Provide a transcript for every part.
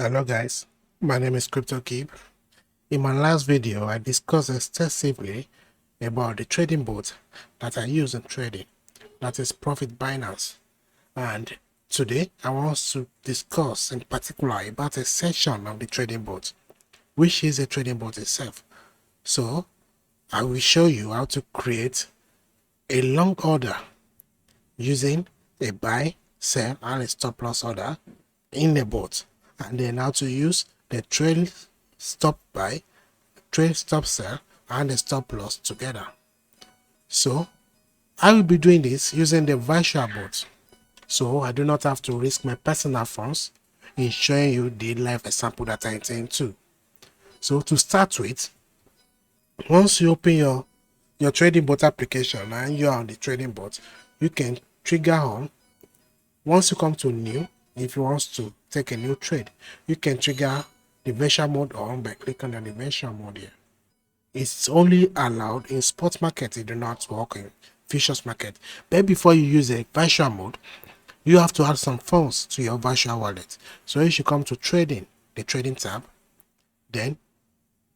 Hello guys, my name is CryptoKeep. In my last video, I discussed extensively about the trading bot that I use in trading, that is Profit Binance. And today, I want to discuss in particular about a section of the trading bot, which is a trading bot itself. So, I will show you how to create a long order using a buy, sell, and a stop loss order in the bot, and then how to use the trail stop buy, trail stop sell, and the stop loss together. So I will be doing this using the virtual bot, so I do not have to risk my personal funds in showing you the live example that I intend to. So to start with, once you open your trading bot application and you are on the trading bot, you can trigger on. Once you come to new, if you want to take a new trade, you can trigger the virtual mode on by clicking on the virtual mode here. It's only allowed in spot market, it do not work in futures market. But before you use a virtual mode, you have to add some funds to your virtual wallet. So you should come to trading, the trading tab, then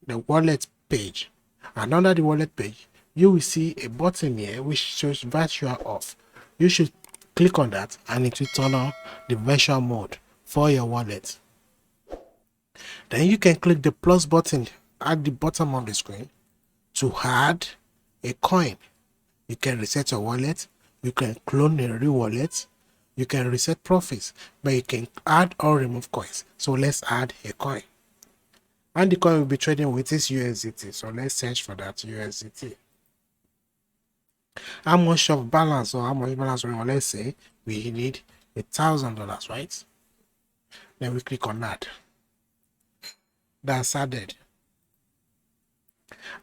the wallet page, and under the wallet page you will see a button here which shows virtual off. You should click on that and it will turn on the virtual mode for your wallet. Then you can click the plus button at the bottom of the screen to add a coin. You can reset your wallet, you can clone a real wallet, you can reset profits, but you can add or remove coins. So let's add a coin. And the coin will be trading with this USDT. So let's search for that USDT. How much of balance, or how much balance we want? Let's say we need $1,000, right? Then we click on add. That's added.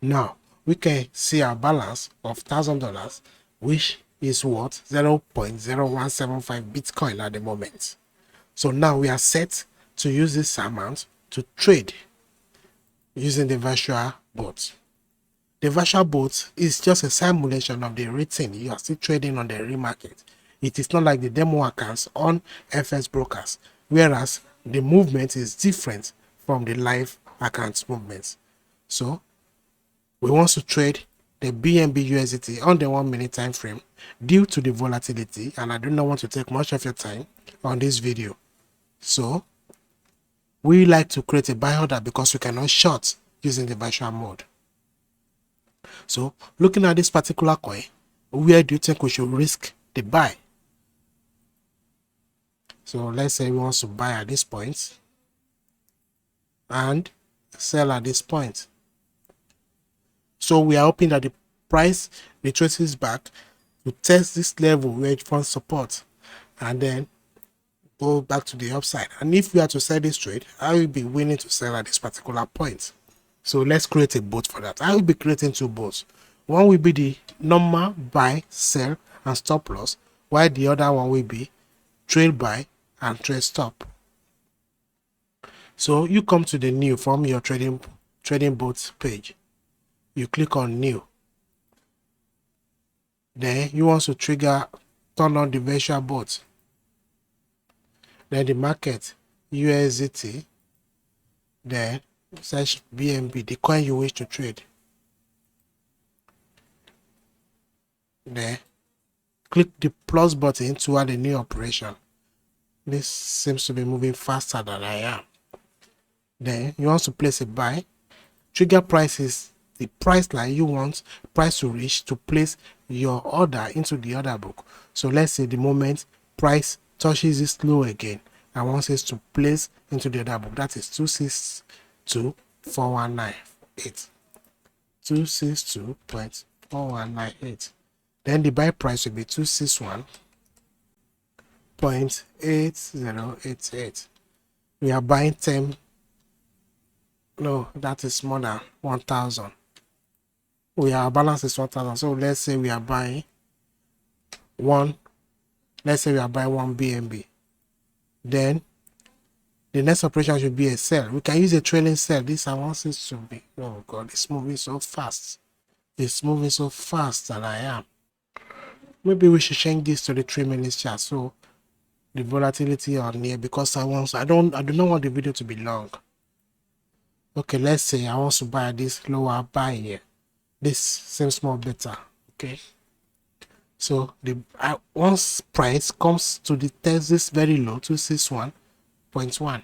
Now we can see our balance of $1,000, which is worth 0.0175 Bitcoin at the moment. So now we are set to use this amount to trade using the virtual bot. The virtual bot is just a simulation of the real thing. You are still trading on the real market. It is not like the demo accounts on FS brokers, whereas the movement is different from the live accounts movements. So we want to trade the BNB USDT on the 1 minute time frame due to the volatility, and I do not want to take much of your time on this video. So we like to create a buy order because we cannot short using the virtual mode. So looking at this particular coin, where do you think we should risk the buy? So let's say we want to buy at this point and sell at this point. So we are hoping that the price retraces back to test this level where it wants support and then go back to the upside. And if we are to sell this trade, I will be willing to sell at this particular point. So let's create a bot for that. I will be creating two bots. One will be the normal buy, sell, and stop loss, while the other one will be trail buy and trail stop. So you come to the new from your trading bot page. You click on new. Then you want to turn on the virtual bot. Then the market USDT. Then search BNB, the coin you wish to trade. Then click the plus button to add a new operation. This seems to be moving faster than I am. Then you want to place a buy. Trigger price is the price line you want price to reach to place your order into the order book. So let's say the moment price touches this low again, I want us to place into the order book. That is 262.4198. 262.4198. Then the buy price will be 261.8088. We are buying 10. No, that is more than 1,000. Our balance is 1,000. So let's say we are buying one. Let's say we are buying 1 BNB. Then the next operation should be a sell. We can use a trailing sell. This I want it to be. Oh God, it's moving so fast. It's moving so fast than I am. Maybe we should change this to the 3 minutes chart. So the volatility on here because I do not want the video to be long. Okay, let's say I want to buy this lower buy here. This seems more better. Okay, so the once price comes to the test this very low 261.1,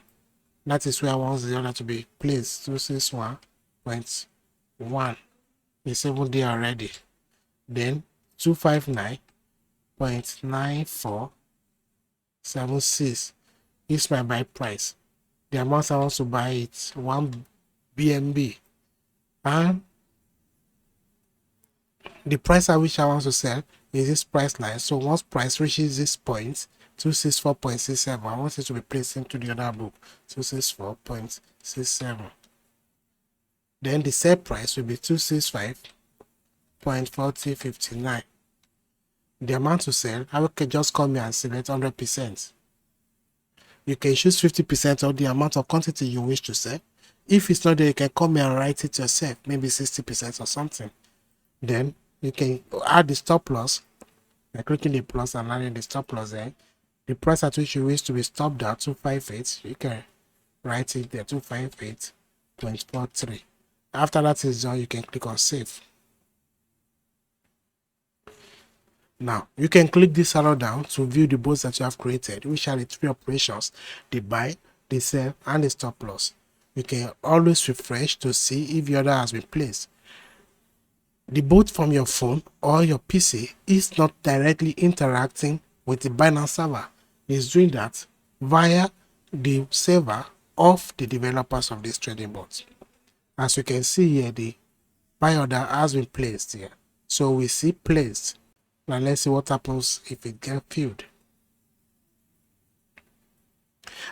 that is where I want the order to be placed. 261.1 is even there already. Then 259.9476 is my buy price. The amount I want to buy it 1 BNB, and the price at which I want to sell is this price line. So once price reaches this point 264.67, I want it to be placed into the other book 264.67. Then the sell price will be 265.4059. The amount to sell, I can just come here and select 100%. You can choose 50% of the amount of quantity you wish to sell. If it's not there, you can come here and write it yourself, maybe 60% or something. Then you can add the stop loss by clicking the plus and adding the stop loss there. The price at which you wish to be stopped at 258, you can write it there 258.43. After that is done, you can click on save. Now you can click this arrow down to view the bots that you have created, which are the 3 operations: the buy, the sell, and the stop loss. You can always refresh to see if the order has been placed. The bot from your phone or your PC is not directly interacting with the Binance server. It's doing that via the server of the developers of this trading bot. As you can see here, the buy order has been placed here. So we see placed. Now let's see what happens if it gets filled.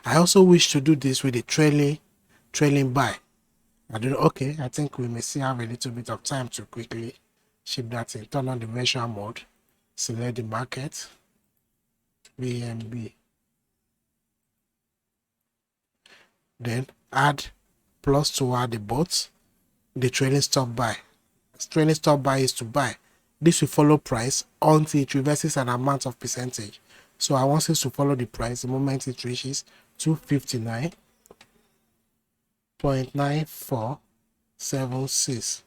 I also wish to do this with the trailing buy. I think we may still have a little bit of time to quickly ship that in. Turn on the measure mode, select the market, BNB, then add plus to add the bots, the trailing stop buy. Trailing stop buy is to buy. This will follow price until it reverses an amount of percentage. So I want this to follow the price the moment it reaches 259.9476.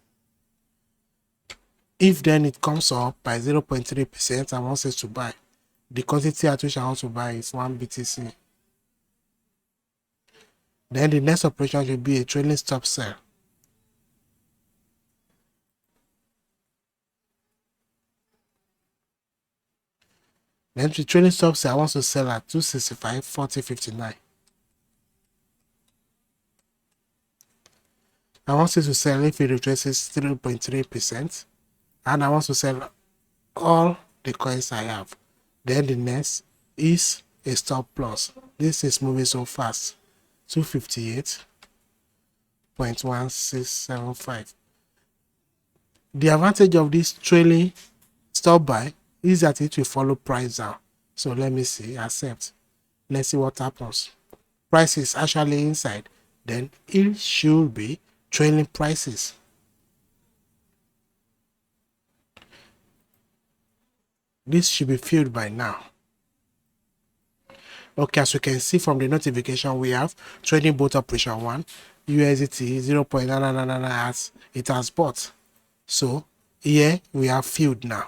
If then it comes up by 0.3%, I want it to buy. The quantity at which I want to buy is 1 BTC. Then the next operation will be a trailing stop sell. Then the trailing stop sell, I want to sell at 265.4059. I want it to sell if it retraces 3.3%, and I want to sell all the coins I have. Then the next is a stop loss. This is moving so fast. 258.1675. The advantage of this trailing stop buy is that it will follow price down. So let me see, accept. Let's see what happens. Price is actually inside, then it should be trailing prices. This should be filled by now. Okay, as you can see from the notification, we have trading bot operation 1, USDT 0.999 as it has bought. So here we have filled now.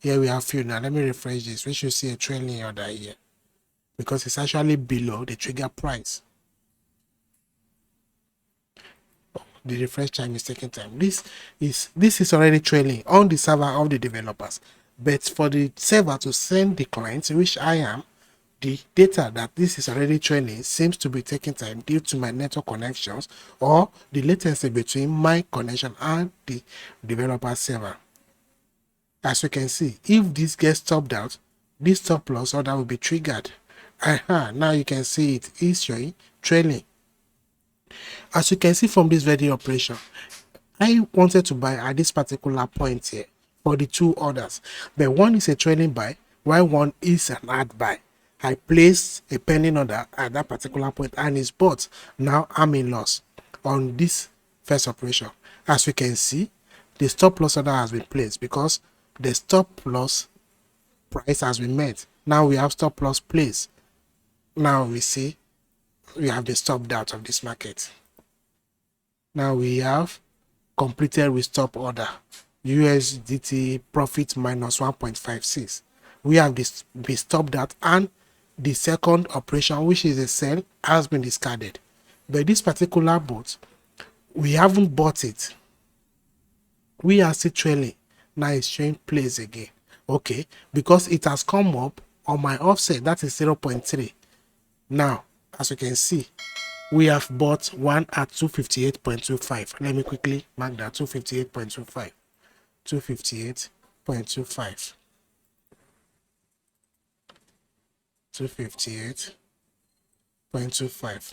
Here we have filled now. Let me refresh this. We should see a trailing order here because it's actually below the trigger price. The refresh time is taking time. This is already trailing on the server of the developers, but for the server to send the clients, which I am, the data that this is already trailing seems to be taking time due to my network connections or the latency between my connection and the developer server. As you can see, if this gets stopped out, this stop loss order will be triggered. Now you can see it is showing trailing. As you can see from this very operation, I wanted to buy at this particular point here for the 2 orders, but one is a trailing buy while one is an add buy. I placed a pending order at that particular point and it's bought. Now I'm in loss on this first operation. As you can see, the stop loss order has been placed because the stop loss price has been met. Now we have stop loss placed. Now we see we have the stopped out of this market. Now we have completed with stop order. USDT profit minus 1.56. We have this be stopped out, and the second operation, which is a sell, has been discarded. But this particular bot, we haven't bought it. We are still trailing. Now it's showing place again. Okay, because it has come up on my offset, that is 0.3. Now, as you can see, we have bought one at 258.25. Let me quickly mark that 258.25. 258.25. 258.25.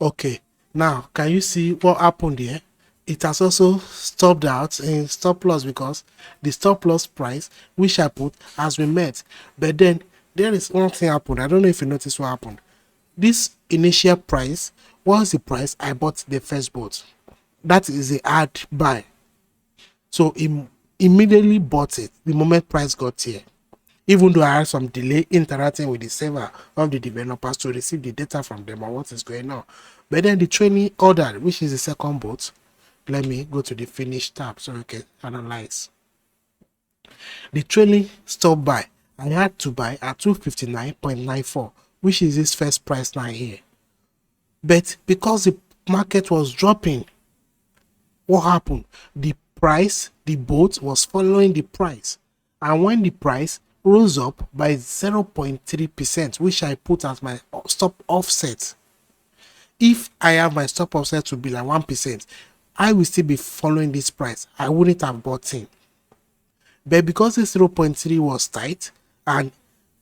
Okay, now can you see what happened here? It has also stopped out in stop loss because the stop loss price which I put has been met. But then there is one thing happened. I don't know if you noticed what happened. This initial price was the price I bought the first boat. That is a hard buy. So immediately bought it the moment price got here. Even though I had some delay interacting with the server of the developers to receive the data from them on what is going on. But then the training order, which is the second boat, let me go to the finish tab so we can analyze. The trailing stop buy, I had to buy at 259.94, which is this first price line here. But because the market was dropping, what happened? The boat was following the price. And when the price rose up by 0.3%, which I put as my stop offset, if I have my stop offset to be like 1%, I will still be following this price. I wouldn't have bought in. But because the 0.3 was tight and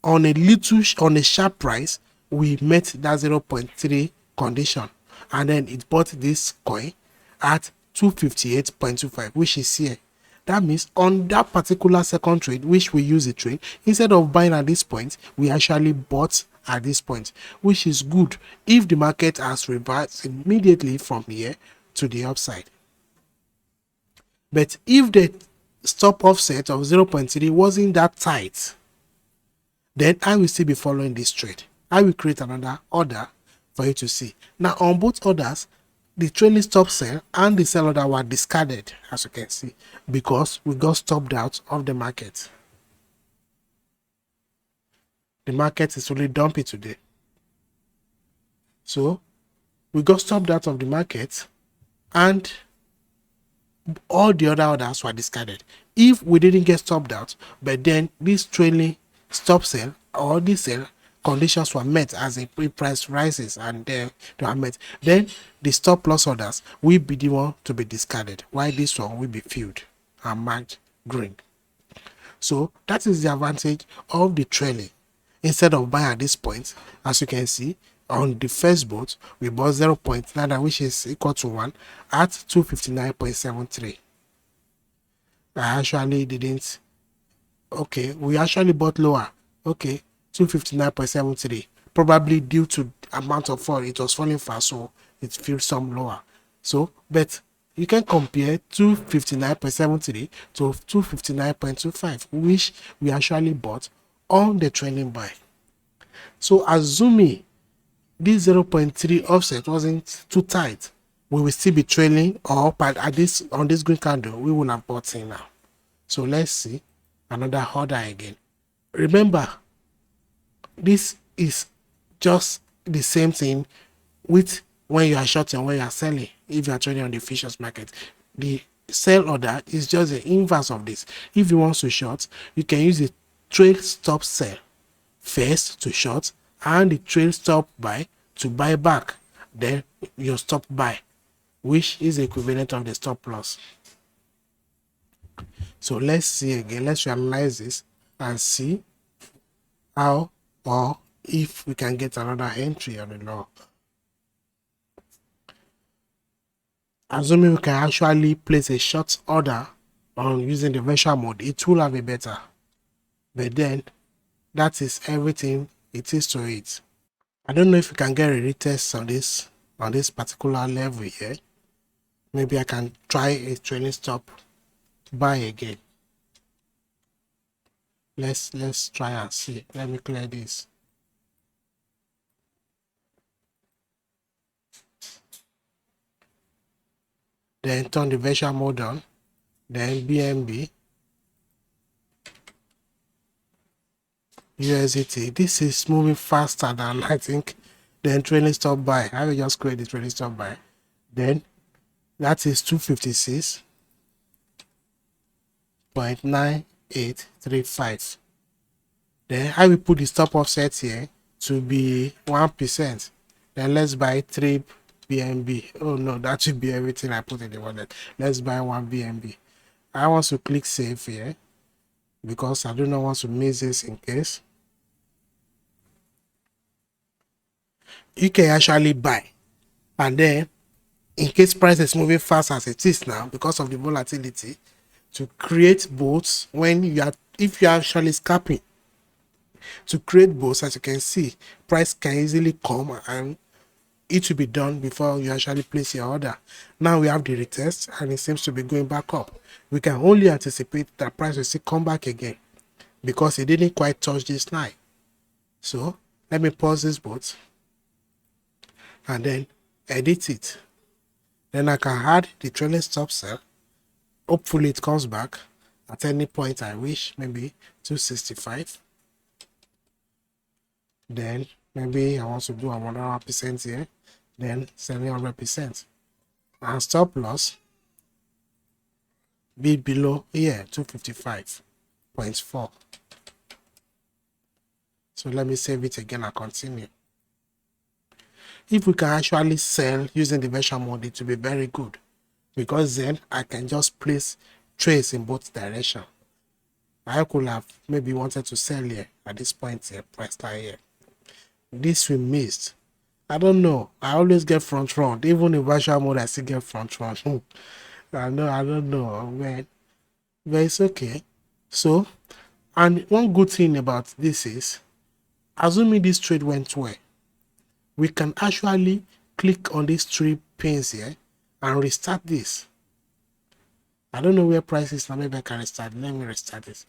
on a sharp price, we met that 0.3 condition, and then it bought this coin at 258.25, which is here. That means on that particular second trade, which we use the trade, instead of buying at this point, we actually bought at this point, which is good if the market has reversed immediately from here to the upside. But if the stop offset of 0.3 wasn't that tight, then I will still be following this trade. I will create another order for you to see. Now on both orders, the trailing stop sell and the sell order were discarded, as you can see, because we got stopped out of the market. The market is really dumpy today. So we got stopped out of the market and all the other orders were discarded. If we didn't get stopped out, but then this trailing stop sell or this sell conditions were met as the price rises and they are met, then the stop loss orders will be the one to be discarded, while this one will be filled and marked green. So that is the advantage of the trailing. Instead of buying at this point, as you can see, on the first boat, we bought 0.9, which is equal to 1 at 259.73. I actually didn't. Okay, we actually bought lower. Okay, 259.73. Probably due to amount of fall, it was falling fast, so it feels some lower. So, but you can compare 259.73 to 259.25, which we actually bought on the trailing buy. So assuming this 0.3 offset wasn't too tight, we will still be trailing, or at this on this green candle we will have bought in now. So let's see another order again. Remember, this is just the same thing with when you are shorting, when you are selling. If you are trading on the futures market, the sell order is just the inverse of this. If you want to short, you can use the trail stop sell first to short and the trail stop buy to buy back, then your stop buy, which is the equivalent of the stop loss. So let's see again, let's analyze this and see how or if we can get another entry on the law. Assuming we can actually place a short order on using the virtual mode, it will have a better. But then that is everything it is to it. I don't know if we can get a retest on this particular level here. Maybe I can try a trailing stop buy again. Let's try and see. Let me clear this. Then turn the virtual mode on. Then BNB, USDT. This is moving faster than I think. Then trailing stop buy. I will just create the trailing stop buy. Then that is 256.9835. Then I will put the stop offset here to be 1%. Then let's buy 3 BNB. Oh no, that should be everything I put in the wallet. Let's buy 1 BNB. I want to click save here because I do not want to miss this in case. You can actually buy, and then in case price is moving fast as it is now because of the volatility, to create boats when you are, if you are actually scalping, to create boats, as you can see, price can easily come and it will be done before you actually place your order. Now we have the retest and it seems to be going back up. We can only anticipate that price will still come back again because it didn't quite touch this line. So let me pause this boat and then edit it. Then I can add the trailing stop sell. Hopefully it comes back at any point I wish, maybe 265. Then maybe I want to do 100% here, then 700%. And stop loss be below here, 255.4. So let me save it again and continue. If we can actually sell using the version mode, it will be very good because then I can just place trades in both directions. I could have maybe wanted to sell here at this point here, price line here. This we missed. I don't know. I always get front run. Even in virtual mode, I still get front run. I don't know, man. But it's okay. So, and one good thing about this is, assuming this trade went well, we can actually click on these 3 pins here and restart this. I don't know where price is now. Maybe I can restart. Let me restart this.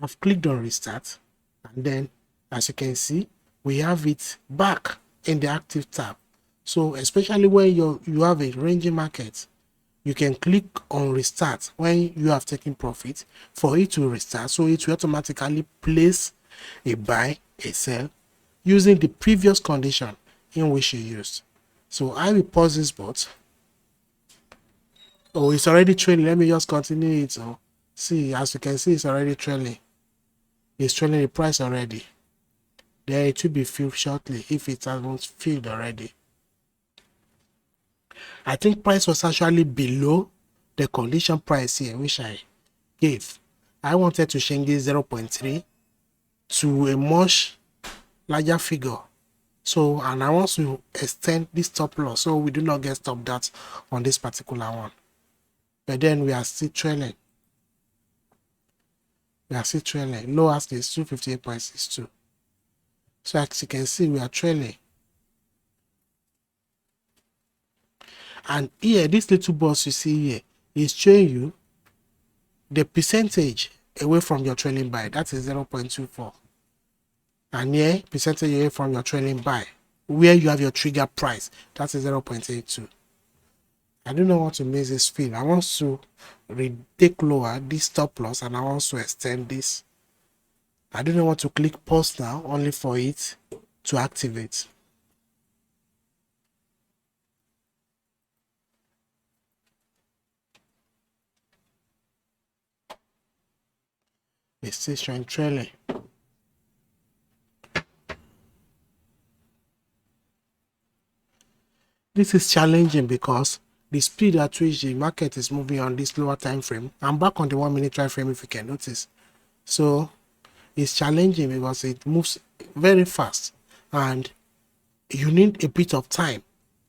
I've clicked on restart, and then as you can see, we have it back in the active tab. So especially when you have a ranging market, you can click on restart when you have taken profit for it to restart, so it will automatically place a buy, a sell using the previous condition in which you used. So I will pause this bot. Oh, it's already trailing. Let me just continue it. So see, as you can see, it's already trailing. It's trailing the price already. There it will be filled shortly if it hasn't filled already. I think price was actually below the condition price here, which I gave. I wanted to change this 0.3 to a much larger figure. So, and I want to extend this stop loss so we do not get stopped out on this particular one. But then we are still trailing. We are still trailing. Lowest is 258.62. So as you can see, we are trailing. And here, this little box you see here is showing you the percentage away from your trailing buy. That is 0.24. And here, percentage away from your trailing buy, where you have your trigger price, that is 0.82. I do not want to miss this fill. I want to take lower this stop loss and I want to extend this. I do not want to click pause now, only for it to activate. It's still showing trailing. This is challenging because the speed at which the market is moving on this lower time frame. I'm back on the 1 minute time frame if you can notice. So it's challenging because it moves very fast and you need a bit of time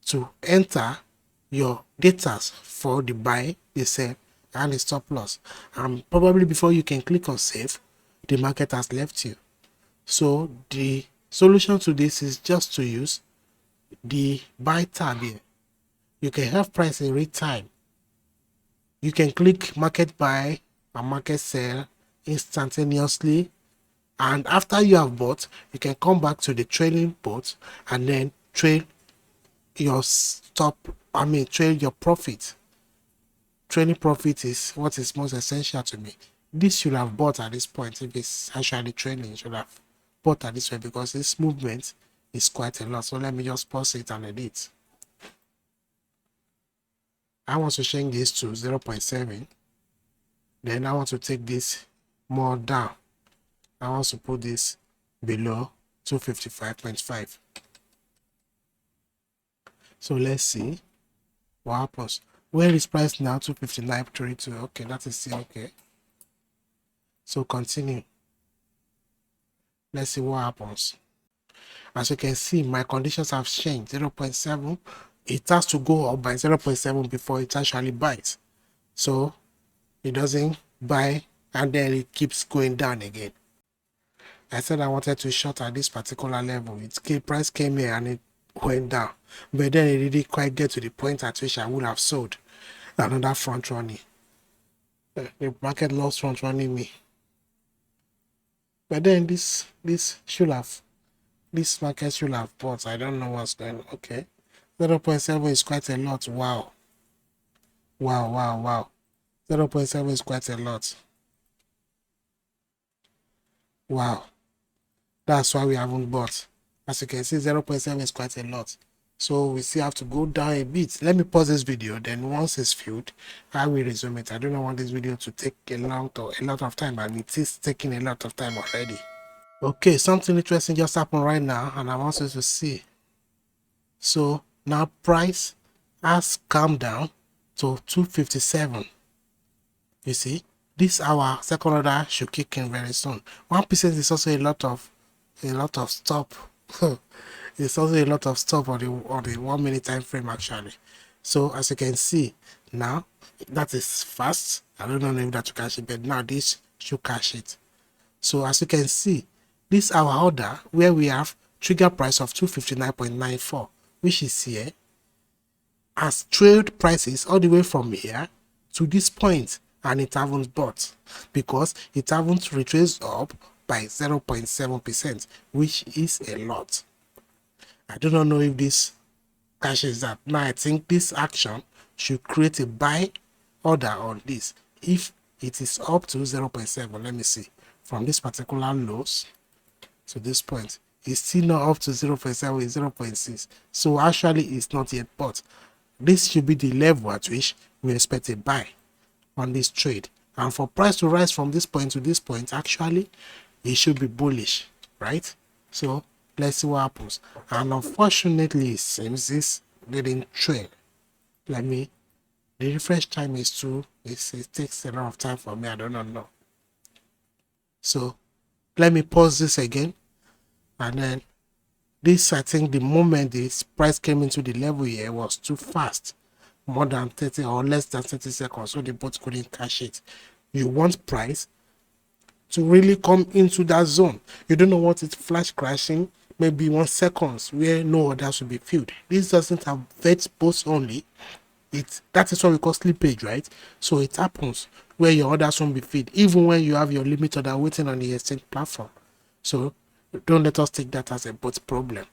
to enter your data for the buy, the sell, and the stop loss. And probably before you can click on save, the market has left you. So the solution to this is just to use the buy tab here. You can have price in real time. You can click market buy and market sell instantaneously And after you have bought, you can come back to the trailing boat and then trade your trade your profit. Trailing profit is what is most essential to me. This should have bought at this point. If it's actually trailing, you should have bought at this way, because this movement is quite a lot. So let me just pause it and edit. I want to change this to 0.7. Then I want to take this more down. I want to put this below 255.5. So let's see what happens. Where is price now? 259.32. Okay, that is still okay. So continue. Let's see what happens. As you can see, my conditions have changed. 0.7. It has to go up by 0.7 before it actually buys. So it doesn't buy and then it keeps going down again. I said I wanted to short at this particular level. Price came here and it went down, but then it didn't quite get to the point at which I would have sold another front running. The market lost front running me. But then this market should have bought. I don't know what's going on. Okay, 0.7 is quite a lot. Wow. 0.7 is quite a lot. Wow. That's why we haven't bought. As you can see, 0.7 is quite a lot. So we still have to go down a bit. Let me pause this video. Then once it's filled, I will resume it. I do not want this video to take a lot of time, and it is taking a lot of time already. Okay, something interesting just happened right now, and I want you to see. So now price has come down to 257. You see, this our second order should kick in very soon. 1% is also a lot of stop. It's also a lot of stop on the 1 minute time frame actually. So as you can see now, that is fast. I don't know if that to cash it, but now this should cash it. So as you can see, this our order where we have trigger price of 259.94, which is here, has trailed prices all the way from here to this point, and it haven't bought because it haven't retraced up by 0.7%, which is a lot. I do not know if this cashes that. Now I think this action should create a buy order on this. If it is up to 0.7, let me see, from this particular lows to this point, it's still not up to 0.7, it's 0.6. So actually it's not yet bought. This should be the level at which we expect a buy on this trade. And for price to rise from this point to this point, actually it should be bullish, right? So let's see what happens. And unfortunately, it seems this didn't trail. The refresh time is too, it takes a lot of time for me. I don't know. So let me pause this again. And then this, I think the moment this price came into the level here was too fast. More than 30 or less than 30 seconds. So the bot couldn't cash it. You want price to really come into that zone. You don't want it flash crashing maybe 1 second where no orders will be filled. This doesn't have vet posts only. That is what we call slippage, right? So it happens where your orders won't be filled even when you have your limit order waiting on the exchange platform. So don't let us take that as a bot problem.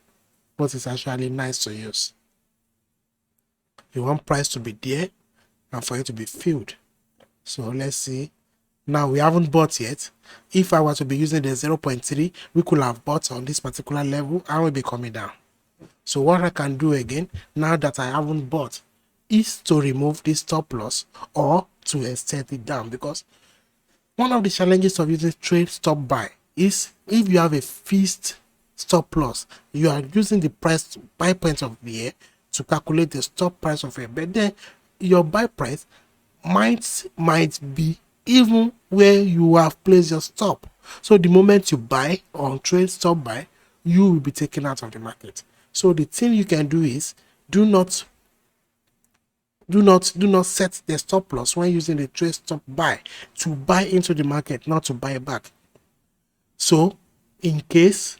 But it's actually nice to use. You want price to be there and for it to be filled. So let's see. Now we haven't bought yet. If I were to be using the 0.3, we could have bought on this particular level and will be coming down. So what I can do again, now that I haven't bought, is to remove this stop loss or to extend it down. Because one of the challenges of using trade stop buy is if you have a fixed stop loss, you are using the price buy point of the year to calculate the stop price of it, but then your buy price might be even where you have placed your stop. So the moment you buy on trade stop buy, you will be taken out of the market. So the thing you can do is do not set the stop loss when using the trade stop buy to buy into the market, not to buy back. So in case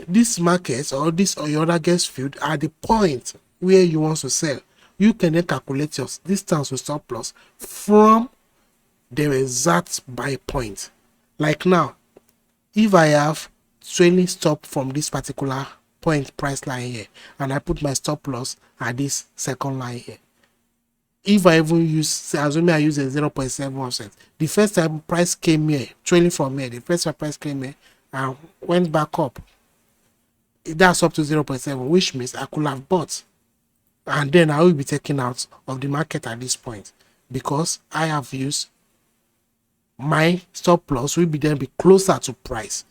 this market or your order gets filled at the point where you want to sell, you can then calculate your distance with stop loss from the exact buy point. Like now, If I have trailing stop from this particular point price line here, and I put my stop loss at this second line here, if I even use, assuming I use a 0.7 offset, the first time price came here, trailing from here, the first time price came here and went back up, that's up to 0.7, which means I could have bought, and then I will be taken out of the market at this point, because I have used my stop loss will then be closer to price,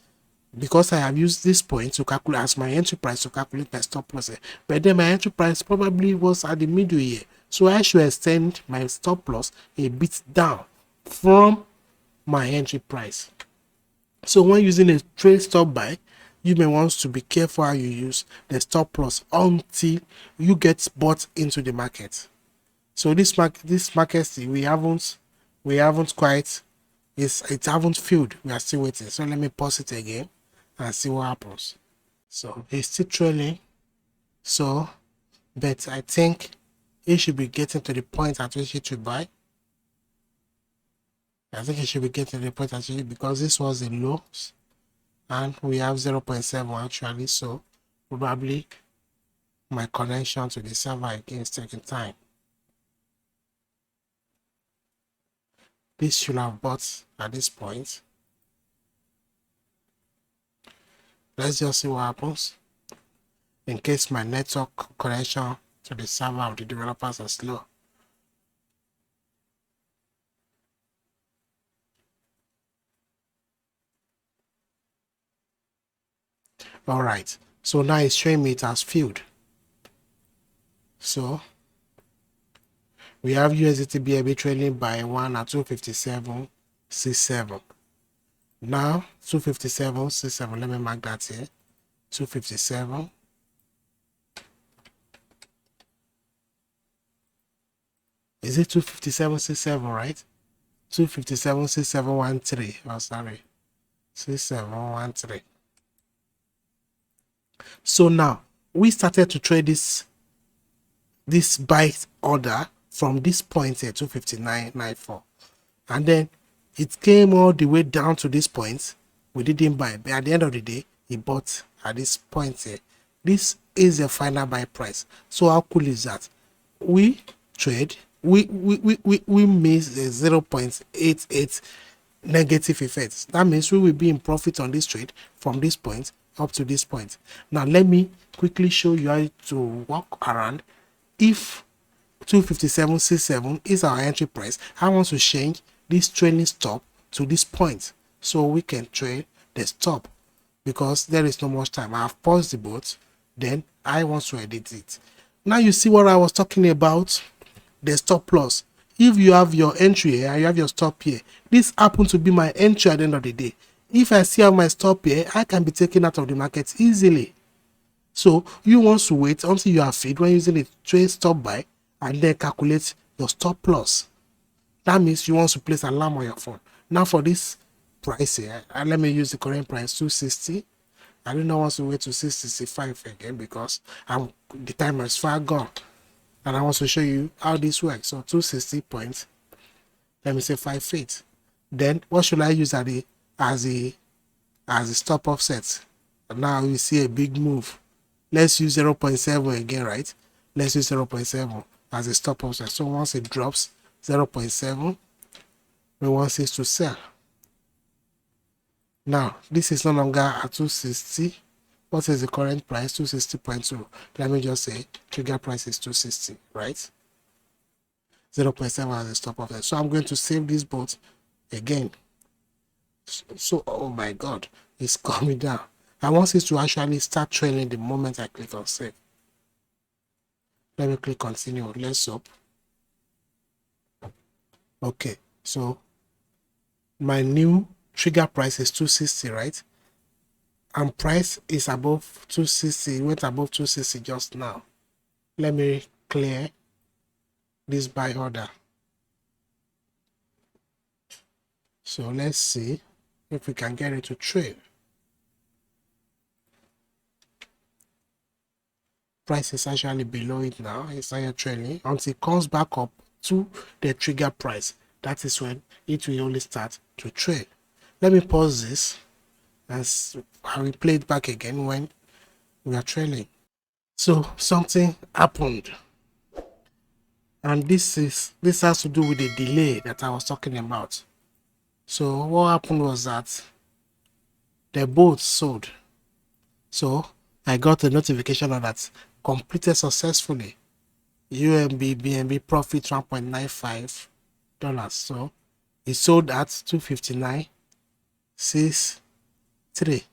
because I have used this point to calculate as my entry price to calculate my stop loss. But then my entry price probably was at the middle here, so I should extend my stop loss a bit down from my entry price. So when using a trade stop buy, you may want to be careful how you use the stop loss until you get bought into the market. So this market we haven't quite, it haven't filled. We are still waiting. So let me pause it again and see what happens. So it's still trailing. So, but I think it should be getting to the point at which it should buy. I think it should be getting to the point actually, because this was the lows and we have 0.7 actually. So probably my connection to the server again is taking time. This should have bought at this point. Let's just see what happens. In case my network connection to the server of the developers are slow. All right, so now it's showing me it has filled. So we have USDT BNB trailing by 1 at 257.67. Now 257.67. Let me mark that here. 257. Is it 257.67, right? 257.6713. Oh, sorry. 6713. So now we started to trade this buy order from this point here, 259.94, and then it came all the way down to this point. We didn't buy, but at the end of the day he bought at this point here. This is the final buy price. So how cool is that? We trade, we miss a 0.88 negative effects. That means we will be in profit on this trade from this point up to this point. Now let me quickly show you how to walk around. If 257.67 is our entry price, I want to change this trailing stop to this point so we can trade the stop, because there is no much time. I have paused the boat, then I want to edit it. Now you see what I was talking about, the stop loss. If you have your entry here and you have your stop here, this happens to be my entry at the end of the day. If I still have my stop here, I can be taken out of the market easily. So you want to wait until you are filled when using a trade stop buy and then calculate your stop loss. That means you want to place an alarm on your phone. Now for this price here, and let me use the current price 260. I do not want to wait to 665 again, because the time is far gone, and I want to show you how this works. So 260 points, let me say 5 feet. Then what should I use as a stop offset? And now you see a big move. Let's use 0.7 again, right? Let's use 0.7 as a stop offset. So once it drops 0.7, we want this to sell. Now this is no longer at 260. What is the current price? 260.2. Let me just say trigger price is 260, right? 0.7 as a stop offset. So I'm going to save this boat again. So oh my god, it's coming down. I want it to actually start trailing the moment I click on save. Let me click continue. Let's hope. Okay, so my new trigger price is 260, right? And price is above 260. It went above 260 just now. Let me clear this buy order. So let's see if we can get it to trade. Price is actually below it now. It's not yet trailing until it comes back up to the trigger price. That is when it will only start to trade. Let me pause this and I will play it back again when we are trailing. So something happened, and this has to do with the delay that I was talking about. So what happened was that the boat sold. So I got a notification on that completed successfully. UMB BNB profit $1.95. So it sold at 259.63.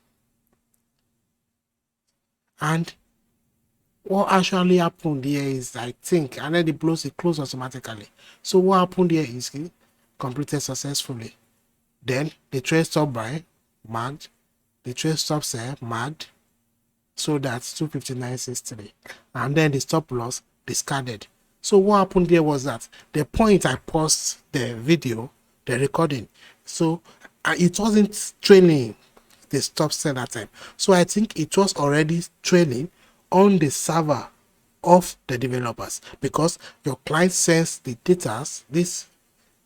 And what actually happened here is, I think, and then it closed automatically. So what happened here is it completed successfully. Then the trade stop buy marked, the trade stop sell marked, so that's 259.63, and then the stop loss discarded. So what happened there was that the point I paused the video, the recording, so it wasn't trailing the stop sell that time. So I think it was already trailing on the server of the developers, because your client sends the data,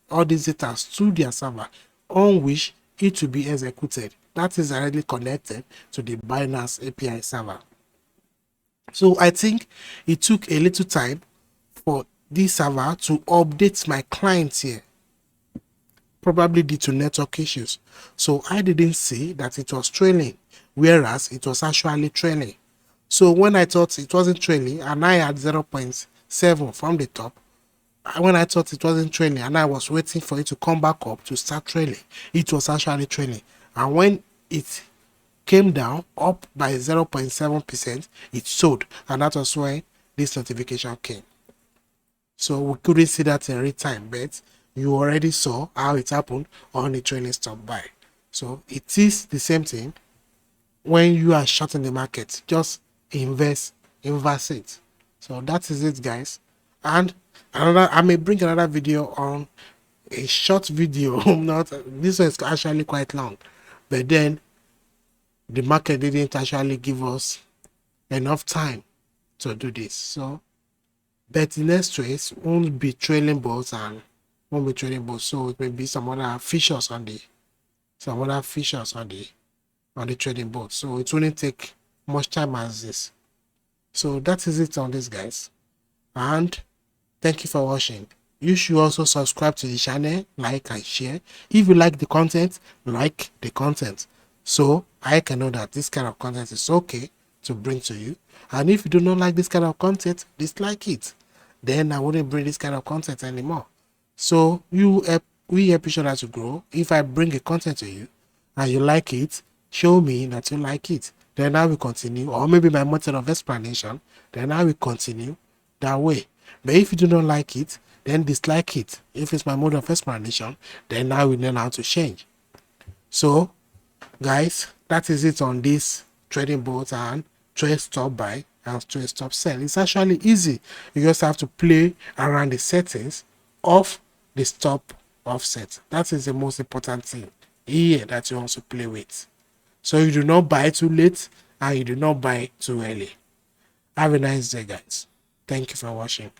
all these data to their server on which it will be executed. That is directly connected to the Binance API server. So I think it took a little time for this server to update my client here, probably due to network issues. So I didn't see that it was trailing, whereas it was actually trailing. So when I thought it wasn't trailing and I had 0.7 from the top, when I thought it wasn't trailing and I was waiting for it to come back up to start trailing, it was actually trailing. And when it came down up by 0.7%, it sold, and that was when this notification came. So we couldn't see that in real time, but you already saw how it happened on the trailing stop buy. So it is the same thing when you are shorting the market. Just invest it. So that is it, guys. And I may bring another video on a short video. Not this one is actually quite long, but then the market didn't actually give us enough time to do this. So but the next race won't be trailing balls and won't be trailing balls. So it may be some other features on the trading board. So it won't take much time as this. So that is it on this, guys. And thank you for watching. You should also subscribe to the channel, like and share. If you like the content, like the content, so I can know that this kind of content is okay to bring to you. And if you do not like this kind of content, dislike it. Then I wouldn't bring this kind of content anymore. So we help each other to grow. If I bring a content to you and you like it, show me that you like it. Then I will continue, or maybe my method of explanation, then I will continue that way. But if you do not like it, then dislike it. If it's my mode of explanation, then I will learn how to change. So guys, that is it on this trading board and trade stop buy and trade stop sell. It's actually easy. You just have to play around the settings of the stop offset. That is the most important thing here that you also play with. So you do not buy too late and you do not buy too early. Have a nice day, guys. Thank you for watching.